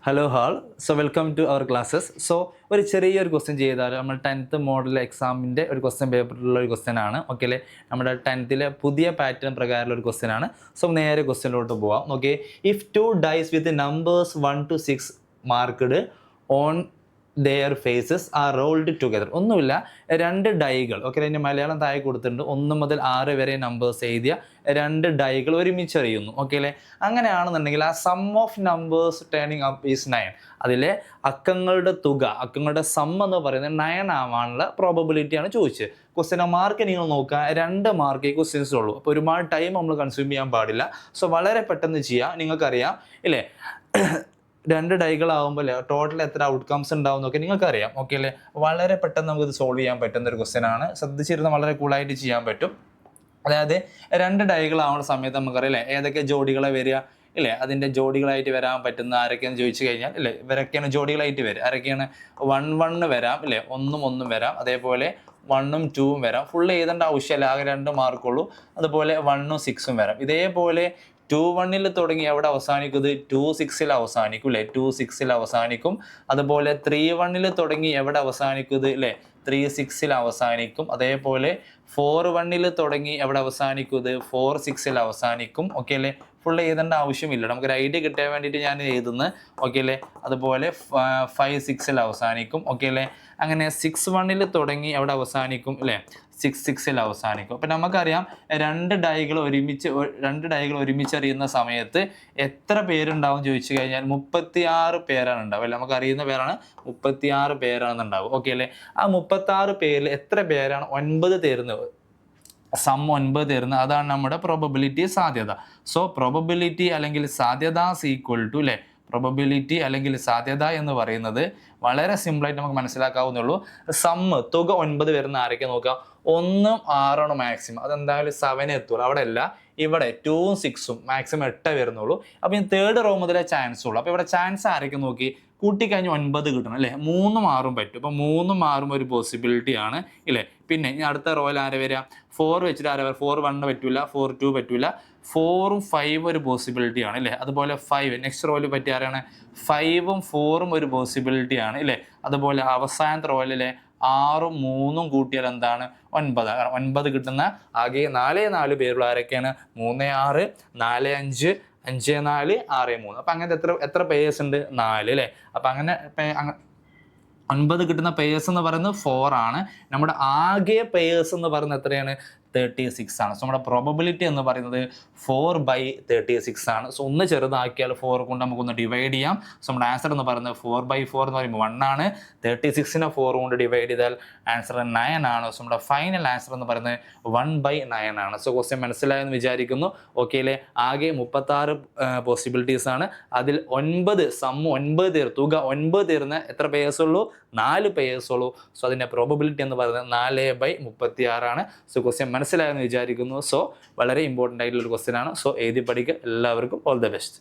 Hello hall. So welcome to our classes. So ഒരു ചെറിയൊരു question ചെയ്താൽ നമ്മൾ 10th മോഡൽ എക്സാമിൻ്റെ ഒരു ക്വസ്റ്റ്യൻ പേപ്പറിലുള്ള ഒരു ക്വസ്റ്റ്യൻ ആണ്. ഓക്കെ അല്ലേ, നമ്മുടെ 10th പുതിയ പാറ്റേൺ പ്രകാരമുള്ള ഒരു ക്വസ്റ്റ്യൻ ആണ്. സോ നേരെ ക്വസ്റ്റ്യനിലോട്ട് പോവാം. Okay, if 2 dice with numbers 1 to 6 marked on their faces are rolled together. ഒന്നുമില്ല, രണ്ട് ഡൈകൾ. ഓക്കെ, അതിൻ്റെ മലയാളം താഴെ കൊടുത്തിട്ടുണ്ട്. 1 മുതൽ 6 വരെ നമ്പേഴ്സ് എഴുതിയ രണ്ട് ഡൈകൾ ഒരുമിച്ച് എറിയുന്നു. ഓക്കെ അല്ലേ, അങ്ങനെയാണെന്നുണ്ടെങ്കിൽ ആ sum of numbers turning up is 9. അതിലെ അക്കങ്ങളുടെ തുക, അക്കങ്ങളുടെ സം എന്ന് പറയുന്നത് 9 ആവാനുള്ള പ്രോബബിലിറ്റിയാണ് ചോദിച്ചത്. ക്വസ്റ്റ്യൻ മാർക്ക് നിങ്ങൾ നോക്കുക, 2 മാർക്ക് ഈ ക്വസ്റ്റ്യൻസ് ഉള്ളൂ. അപ്പോൾ ഒരുപാട് ടൈം നമ്മൾ കൺസ്യൂം ചെയ്യാൻ പാടില്ല. സോ വളരെ പെട്ടെന്ന് ചെയ്യാം. നിങ്ങൾക്കറിയാം ഇല്ലേ, 2 ഡൈകളാവുമ്പോൾ ടോട്ടൽ എത്ര ഔട്ട്കംസ് ഉണ്ടാവും എന്നൊക്കെ നിങ്ങൾക്കറിയാം. ഓക്കെ അല്ലേ, വളരെ പെട്ടെന്ന് നമുക്കിത് സോൾവ് ചെയ്യാൻ പറ്റുന്ന ഒരു ക്വസ്റ്റ്യൻ ആണ്. ശ്രദ്ധിച്ചിരുന്ന വളരെ കൂളായിട്ട് ചെയ്യാൻ പറ്റും. അതായത് 2 ഡൈകളാവുന്ന സമയത്ത് നമുക്കറിയില്ലേ ഏതൊക്കെ ജോഡികളെ വരിക ഇല്ലേ, അതിൻ്റെ ജോഡികളായിട്ട് വരാൻ പറ്റുന്ന ആരൊക്കെയെന്ന് ചോദിച്ചു കഴിഞ്ഞാൽ ഇല്ലേ, ഇവരൊക്കെയാണ് ജോഡികളായിട്ട് വരിക. ആരൊക്കെയാണ്? 1 വരാം ഇല്ലേ, 1 വരാം. അതേപോലെ 1ഉം 2ഉം വരാം. ഫുൾ എഴുതേണ്ട ആവശ്യമില്ല, ആകെ 2 മാർക്കുള്ളൂ. അതുപോലെ 1ഉം 6ഉം വരാം. ഇതേപോലെ 2-1 തുടങ്ങി എവിടെ അവസാനിക്കും? 2-6 അവസാനിക്കും അല്ലേ, 2-6 അവസാനിക്കും. അതുപോലെ 3-1 തുടങ്ങി എവിടെ അവസാനിക്കും? അല്ലേ, 3-6 അവസാനിക്കും. അതേപോലെ 4-1 തുടങ്ങി എവിടെ അവസാനിക്കും? 4-6 അവസാനിക്കും. ഓക്കെ അല്ലേ, ഫുൾ എഴുതേണ്ട ആവശ്യമില്ല, നമുക്കൊരു ഐഡിയ കിട്ടാൻ വേണ്ടിയിട്ട് ഞാൻ എഴുതുന്നത്. ഓക്കെ അല്ലേ, അതുപോലെ 5-6 അവസാനിക്കും. ഓക്കെ അല്ലേ, അങ്ങനെ 6-1 തുടങ്ങി എവിടെ അവസാനിക്കും? അല്ലേ, 6-6 അവസാനിക്കും. അപ്പം നമുക്കറിയാം 2 ഡൈകൾ ഒരുമിച്ച് എറിയുന്ന സമയത്ത് എത്ര പേരുണ്ടാവും ചോദിച്ചു കഴിഞ്ഞാൽ 36 പേരാണ് ഉണ്ടാവും അല്ലേ. നമുക്കറിയുന്ന പേരാണ്, 36 പേരാണ് ഉണ്ടാവും. ഓക്കെ അല്ലേ, ആ 36 പേരിൽ എത്ര പേരാണ് 9 തരുന്നത്? സം 9 തരുന്നത്, അതാണ് നമ്മുടെ പ്രോബബിലിറ്റി സാധ്യത. സോ പ്രോബബിലിറ്റി അല്ലെങ്കിൽ സാധ്യത ഈക്വൽ ടു അല്ലേ, പ്രോബബിലിറ്റി അല്ലെങ്കിൽ സാധ്യത എന്ന് പറയുന്നത് വളരെ സിമ്പിളായിട്ട് നമുക്ക് മനസ്സിലാക്കാവുന്നുള്ളൂ. സമ്മ് തുക 9 വരുന്ന ആരൊക്കെ നോക്കാം? 1ഉം 6ആണ് മാക്സിമം. അതെന്തായാലും 7 എത്തുള്ളൂ. അവിടെ അല്ല, ഇവിടെ 2ഉം 6ഉം മാക്സിമം 8 വരുന്നുള്ളൂ. അപ്പം ഈ 3rd റോ മുതലേ ചാൻസ് ഉള്ളൂ. അപ്പോൾ ഇവിടെ ചാൻസ് ആരൊക്കെ നോക്കി കൂട്ടിക്കഴിഞ്ഞ് 9 കിട്ടണം അല്ലേ. 3ഉം 6ഉം പറ്റും. അപ്പോൾ 3ഉം 6ഉം ഒരു പോസിബിലിറ്റി ആണ് ഇല്ലേ. പിന്നെ ഇനി അടുത്ത റോയിൽ ആരെ വരിക? 4 വെച്ചിട്ട് ആരെ വരിക? 4-1 പറ്റൂല, 4-2 പറ്റൂല. 4ഉം 5ഉം ഒരു പോസിബിലിറ്റി ആണ് ഇല്ലേ. അതുപോലെ 5 നെക്സ്റ്റ് റോയിൽ പറ്റിയ ആരാണ്? 5ഉം 4ഉം ഒരു പോസിബിലിറ്റി ആണ് ഇല്ലേ. അതുപോലെ അവസാനത്തെ റോയിലെ 6ഉം 3ഉം കൂട്ടിയാൽ എന്താണ്? 9. 9 കിട്ടുന്ന ആകെ 4 പേരുള്ള ആരൊക്കെയാണ്? 3-6, 4-5, 5-4, 6-3. അപ്പം അങ്ങനത്തെ എത്ര പേയേഴ്സ് ഉണ്ട്? 4 അല്ലേ. അപ്പം അങ്ങനെ 9 കിട്ടുന്ന പേയേഴ്സ് എന്ന് പറയുന്നത് 4 ആണ്. നമ്മുടെ ആകെ പേയേഴ്സ് എന്ന് പറയുന്നത് എത്രയാണ്? 36 ആണ്. സോ നമ്മുടെ പ്രോബബിലിറ്റി എന്ന് പറയുന്നത് 4/36 ആണ്. സോ ഒന്ന് ചെറുതാക്കിയാൽ 4 കൊണ്ട് നമുക്കൊന്ന് ഡിവൈഡ് ചെയ്യാം. സോ നമ്മുടെ ആൻസർ എന്ന് പറയുന്നത് 4/4 എന്ന് പറയുമ്പോൾ 1 ആണ്. 36നെ 4 കൊണ്ട് ഡിവൈഡ് ചെയ്താൽ ആൻസർ 9 ആണ്. സോ നമ്മുടെ ഫൈനൽ ആൻസർ എന്ന് പറയുന്നത് 1/9 ആണ്. സോ ക്വസ്റ്റ്യൻ മനസ്സിലായെന്ന് വിചാരിക്കുന്നു. ഓക്കെ അല്ലേ, ആകെ 36 പോസിബിലിറ്റീസ് ആണ്. അതിൽ 9 തുക 9 തരുന്ന എത്ര പേയേഴ്സ് ഉള്ളൂ? 4 പേയേഴ്സ് ഉള്ളൂ. സോ അതിൻ്റെ പ്രോബബിലിറ്റി എന്ന് പറയുന്നത് 4/36 ആണ്. സോ ക്വസ്റ്റ്യൻ മനസ്സിലായെന്ന് വിചാരിക്കുന്നു. സോ വളരെ ഇമ്പോർട്ടൻ്റ് ആയിട്ടുള്ള ഒരു ക്വസ്റ്റ്യൻ ആണ്. സോ എഴുതി പഠിക്കുക. എല്ലാവർക്കും ഓൾ ദ ബെസ്റ്റ്.